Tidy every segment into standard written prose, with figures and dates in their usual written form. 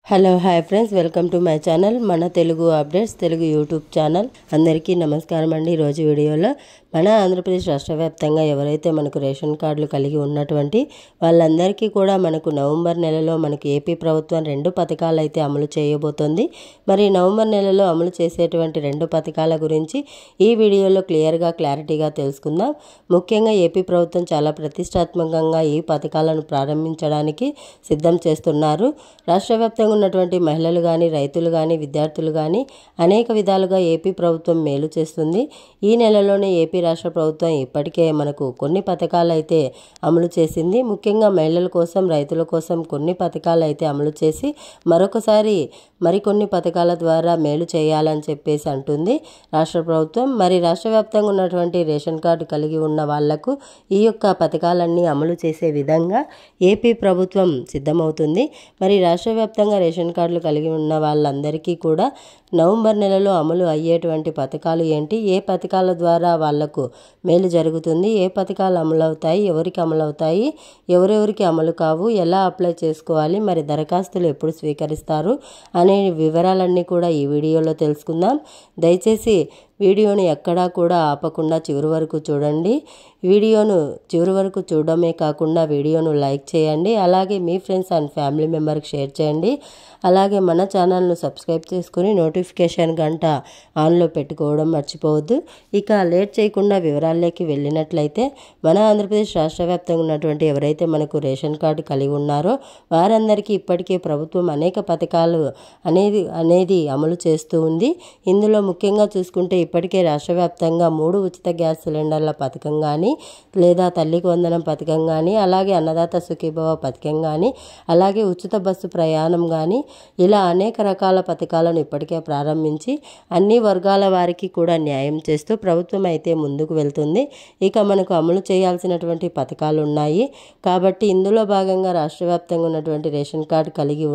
Hello hi friends, welcome to my channel మన Telugu updates Telugu YouTube channel. అందరికీ నమస్కారం అండి. ఈరోజు వీడియోలో మన ఆంధ్రప్రదేశ్ రాష్ట్ర వ్యాప్తంగా ఎవరైతే మనకు రేషన్ కార్డులు కలిగి ఉన్నటువంటి వాళ్ళందరికీ కూడా మనకు నవంబర్ నెలలో మనకు ఏపీ ప్రభుత్వం 2 పథకాలు అయితే అమలు చేయబోతోంది. మరి నవంబర్ నెలలో అమలు చేసేటువంటి 2 పథకాల గురించి ఈ వీడియోలో క్లారిటీగా తెలుసుకుందాం. ముఖ్యంగా ఏపీ ప్రభుత్వం చాలా ప్రతిష్టాత్మకంగా ఈ పథకాలను ప్రారంభించడానికి సిద్ధం చేస్తున్నారు. రాష్ట్ర వ్యాప్తంగా ఉన్నటువంటి మహిళలు కానీ, రైతులు కానీ, విద్యార్థులు కానీ అనేక విధాలుగా ఏపీ ప్రభుత్వం మేలు చేస్తుంది. ఈ నెలలోనే ఏపీ రాష్ట్ర ప్రభుత్వం ఇప్పటికే మనకు కొన్ని పథకాలు అయితే అమలు చేసింది. ముఖ్యంగా మహిళల కోసం, రైతుల కోసం కొన్ని పథకాలు అయితే అమలు చేసి మరొకసారి మరికొన్ని పథకాల ద్వారా మేలు చేయాలని చెప్పేసి అంటుంది రాష్ట్ర ప్రభుత్వం. మరి రాష్ట్ర వ్యాప్తంగా ఉన్నటువంటి రేషన్ కార్డు కలిగి ఉన్న వాళ్లకు ఈ యొక్క పథకాలన్నీ అమలు చేసే విధంగా ఏపీ ప్రభుత్వం సిద్ధమవుతుంది. మరి రాష్ట్ర వ్యాప్తంగా రేషన్ కార్డులు కలిగి ఉన్న వాళ్ళందరికీ కూడా నవంబర్ నెలలో అమలు అయ్యేటువంటి పథకాలు ఏంటి, ఏ పథకాల ద్వారా వాళ్లకు మేలు జరుగుతుంది, ఏ పథకాలు అమలవుతాయి, ఎవరికి అమలవుతాయి, ఎవరెవరికి అమలు కావు, ఎలా అప్లై చేసుకోవాలి, మరి దరఖాస్తులు ఎప్పుడు స్వీకరిస్తారు అనే వివరాలన్నీ కూడా ఈ వీడియోలో తెలుసుకుందాం. దయచేసి వీడియోను ఎక్కడా కూడా ఆపకుండా చివరి వరకు చూడండి. వీడియోను చివరి వరకు చూడడమే కాకుండా వీడియోను లైక్ చేయండి. అలాగే మీ ఫ్రెండ్స్ అండ్ ఫ్యామిలీ మెంబర్కి షేర్ చేయండి. అలాగే మన ఛానల్ను సబ్స్క్రైబ్ చేసుకుని నోటిఫికేషన్ గంట ఆన్లో పెట్టుకోవడం మర్చిపోవద్దు. ఇక లేట్ చేయకుండా వివరాల్లోకి వెళ్ళినట్లయితే మన ఆంధ్రప్రదేశ్ రాష్ట్ర వ్యాప్తంగా ఉన్నటువంటి ఎవరైతే మనకు రేషన్ కార్డు కలిగి ఉన్నారో వారందరికీ ఇప్పటికే ప్రభుత్వం అనేక పథకాలు అనేది అమలు చేస్తూ ఉంది. ఇందులో ముఖ్యంగా చూసుకుంటే ఇప్పటికే రాష్ట్ర వ్యాప్తంగా 3 ఉచిత గ్యాస్ సిలిండర్ల పథకం కానీ, లేదా తల్లికి వందనం పథకం కానీ, అలాగే అన్నదాత సుఖీభవ పథకం కానీ, అలాగే ఉచిత బస్సు ప్రయాణం కానీ, ఇలా అనేక రకాల పథకాలను ఇప్పటికే ప్రారంభించి అన్ని వర్గాల వారికి కూడా న్యాయం చేస్తూ ప్రభుత్వం అయితే ముందుకు వెళ్తుంది. ఇక మనకు అమలు చేయాల్సినటువంటి పథకాలు ఉన్నాయి కాబట్టి ఇందులో భాగంగా రాష్ట్ర వ్యాప్తంగా ఉన్నటువంటి రేషన్ కార్డు కలిగి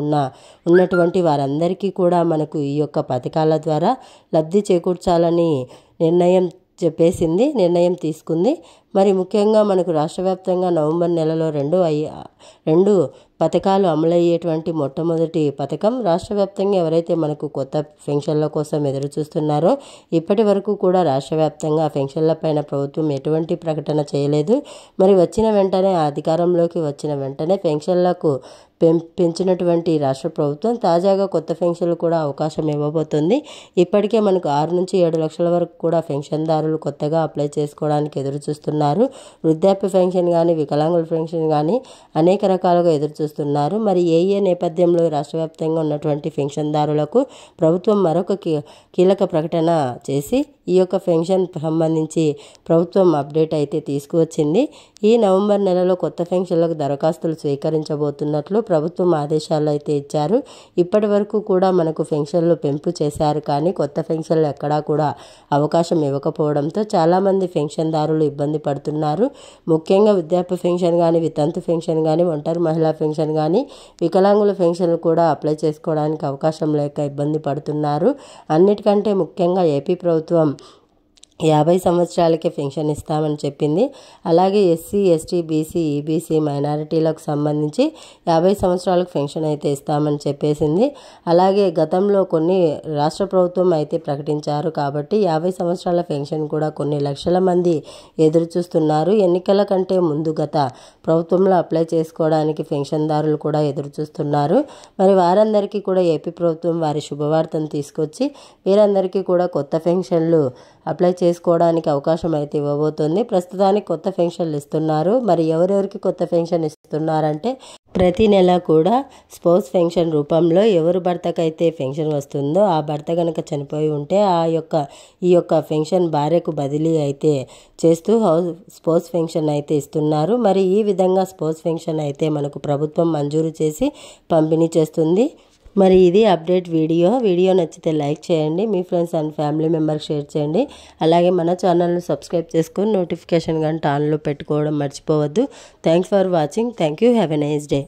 ఉన్నటువంటి వారందరికీ కూడా మనకు ఈ యొక్క పథకాల ద్వారా లబ్ధి చేకూర్చాలని నిర్ణయం తీసుకుంది. మరి ముఖ్యంగా మనకు రాష్ట్ర వ్యాప్తంగా నవంబర్ నెలలో 2 పథకాలు అమలయ్యేటువంటి మొట్టమొదటి పథకం. రాష్ట్ర వ్యాప్తంగా ఎవరైతే మనకు కొత్త పెన్షన్ల కోసం ఎదురు చూస్తున్నారో ఇప్పటి వరకు కూడా రాష్ట్ర వ్యాప్తంగా పెన్షన్ల పైన ప్రభుత్వం ఎటువంటి ప్రకటన చేయలేదు. మరి అధికారంలోకి వచ్చిన వెంటనే పెన్షన్లకు పెంచినటువంటి రాష్ట్ర ప్రభుత్వం తాజాగా కొత్త పెన్షన్లు కూడా అవకాశం ఇవ్వబోతుంది. ఇప్పటికే మనకు 6 నుంచి 7 లక్షల వరకు కూడా పెన్షన్దారులు కొత్తగా అప్లై చేసుకోవడానికి ఎదురు చూస్తున్నారు. వృద్ధాప్య పెన్షన్ కానీ, వికలాంగుల పెన్షన్ కానీ అనేక రకాలుగా ఎదురు చూస్తున్నారు. మరి ఏ నేపథ్యంలో రాష్ట్ర వ్యాప్తంగా ఉన్నటువంటి పెన్షన్దారులకు ప్రభుత్వం మరొక కీలక ప్రకటన చేసి ఈ యొక్క పెన్షన్ సంబంధించి ప్రభుత్వం అప్డేట్ అయితే తీసుకువచ్చింది. ఈ నవంబర్ నెలలో కొత్త పెన్షన్లకు దరఖాస్తులు స్వీకరించబోతున్నట్లు ప్రభుత్వం ఆదేశాలు అయితే ఇచ్చారు. ఇప్పటి వరకు కూడా మనకు పెన్షన్లు పెంపు చేశారు కానీ కొత్త పెన్షన్లు ఎక్కడా కూడా అవకాశం ఇవ్వకపోవడంతో చాలామంది పెన్షన్దారులు ఇబ్బంది పడుతున్నారు. ముఖ్యంగా వృద్ధాప్య పెన్షన్ కానీ, వితంతు పెన్షన్ కానీ, ఒంటరి మహిళా పెన్షన్ కానీ, వికలాంగుల పెన్షన్లు కూడా అప్లై చేసుకోవడానికి అవకాశం లేక ఇబ్బంది పడుతున్నారు. అన్నిటికంటే ముఖ్యంగా ఏపీ ప్రభుత్వం 50 సంవత్సరాలకే పెన్షన్ ఇస్తామని చెప్పింది. అలాగే ఎస్సీ, ఎస్టీ, బీసీ, ఈబీసీ మైనారిటీలకు సంబంధించి 50 సంవత్సరాలకు పెన్షన్ అయితే ఇస్తామని చెప్పేసింది. అలాగే గతంలో కొన్ని రాష్ట్ర ప్రభుత్వం అయితే ప్రకటించారు కాబట్టి 50 సంవత్సరాల పెన్షన్ కూడా కొన్ని లక్షల మంది ఎదురు చూస్తున్నారు. ఎన్నికల కంటే ముందు గత ప్రభుత్వంలో అప్లై చేసుకోవడానికి పెన్షన్దారులు కూడా ఎదురు చూస్తున్నారు. మరి వారందరికీ కూడా ఏపీ ప్రభుత్వం వారి శుభవార్తను తీసుకొచ్చి వీరందరికీ కూడా కొత్త పెన్షన్లు అప్లై చేసుకోవడానికి అవకాశం అయితే ఇవ్వబోతోంది. ప్రస్తుతానికి కొత్త పెన్షన్లు ఇస్తున్నారు. మరి ఎవరెవరికి కొత్త పెన్షన్ ఇస్తున్నారంటే ప్రతి నెల కూడా స్పౌస్ పెన్షన్ రూపంలో ఎవరు భర్తకైతే పెన్షన్ వస్తుందో ఆ భర్త కనుక చనిపోయి ఉంటే ఈ యొక్క పెన్షన్ భార్యకు బదిలీ అయితే చేస్తూ స్పౌస్ పెన్షన్ అయితే ఇస్తున్నారు. మరి ఈ విధంగా స్పౌస్ పెన్షన్ అయితే మనకు ప్రభుత్వం మంజూరు చేసి పంపిణీ చేస్తుంది. మరి ఇది అప్డేట్ వీడియో నచ్చితే లైక్ చేయండి, మీ ఫ్రెండ్స్ అండ్ ఫ్యామిలీ మెంబర్కి షేర్ చేయండి. అలాగే మన ఛానల్ను సబ్స్క్రైబ్ చేసుకొని నోటిఫికేషన్ గంట ఆన్లో పెట్టుకోవడం మర్చిపోవద్దు. Thanks for watching. Thank you. Have a nice day.